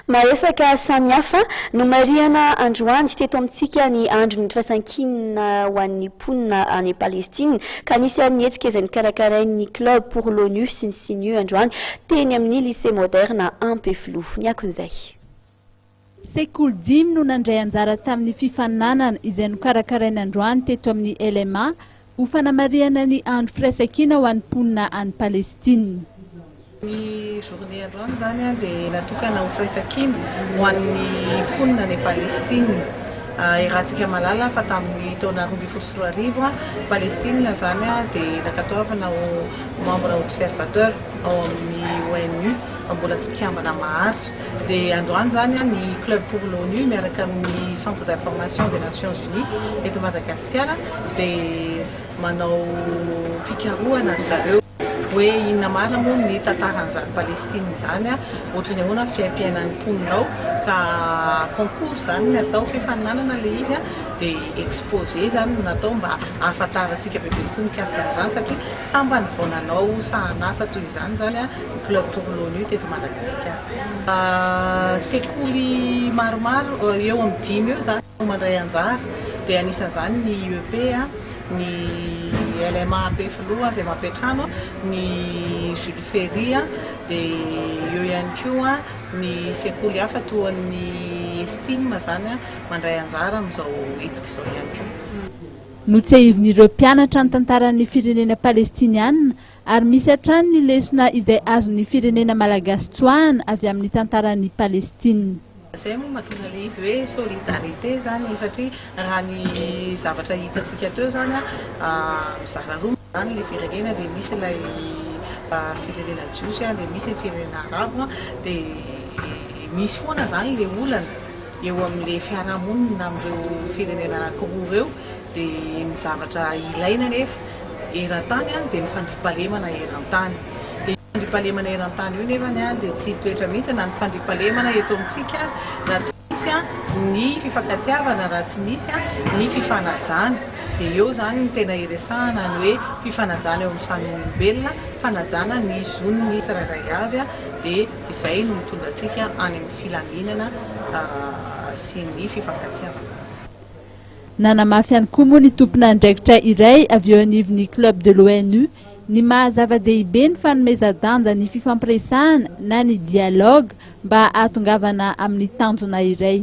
Maresaka samihafa no mariana androany tsy teto amintsika ny andro ny firaisan-kinina ho an'ny mponina any Palestine ka nisy amin'ny hetsika izay nikarakarain'ny club pour l'ONU sy ny siniu androany teny amin'ny lycée moderne Ampefilo. Ny akon'izay. Sekoly 5 no nandray anjara tamin'ny fifaninanana izay nokarakaraina androany teto amin'ny LMA ho fanamariana ny andro firaisan-kina ho an'ny mponina any Palestine. Ny journée androany zany dia natokana ho firaisan-kina ho an'ny mponina any Palestine. Irahantsika malala fa tamin'ny taona 2024 Palestine zany dia nakatoavana ho membre observateur ao amin'ny ONU mbola tsy mikambana maharitra. Dia androany zany ny club pour l'ONU miaraka amin'ny centre d'information des Nations Unies eto Madagasikara dia manao fikarohana ry zareo hoe inona marina moa ny tantaran'izany Palestine zany ohatra ny ahoana fiaim-piainan'ny mponinao ka concours zany ny atao fifaninanana le izy dia exposé zany natao mba ahafantarantsika bebe koa mikasika an'izany satria samba ny vaonanao sahanasa toy izany zany club pour l'ONU teto Madagasikara. Sekoly maromaro eo amin'ny 5 eo zany mandray anjara dia anisan'izany ny UEP ny LMA Ampefilo izay mampiatrano ny Jules Ferry dia eo ihany koa ny sekoly hafa toa ny Estime zany mandray anjara amin'izao hetsika izao ihany koa. Notsehivin'ireo mpianatra ny tantaran'ny firenena palestiniana ary misy hatrany ny lesona izay azon'ny firenena malagasy tsoahana avy amin'ny tantaran'ny Palestine. Zay moa mahatonga le izy hoe solidarité zany satria raha ny zavatra hitantsika teo zany mizara roa zany le firenena dia misy ilay firenena jiosy dia misy firenena arabo dia misy foana zany le olana eo amin'le fiarahamonina amin'ireo firenena anankiroa ireo dia ny zavatra ilaina nefa eran-tany dia ny fandriampahalemana eran-tany. Ny fandriampahalemana eran-tany io nefa dia tsy toetra mihitsy na ny fandriampahalemana eto amintsika raha tsy misy ny fifankatiavana, raha tsy misy ny fifanajana. Dia eo zany ny tena iresahana ny hoe fifanajana eo amin'ny samy olombelona, fanajana ny zon'ny ny tsirairay avy dia izay no mitondra antsika any amin'ny filaminana sy ny fifankatiavana. Nanamafy ihany koa moa ny tompon'andraikitra iray avy eo anivon'ny club de l'ONU ny mahazava-dehibe ny fanomezan-danja ny fifampiresahana na ny dialogue mba ahatongavana amin'ny tanjona iray.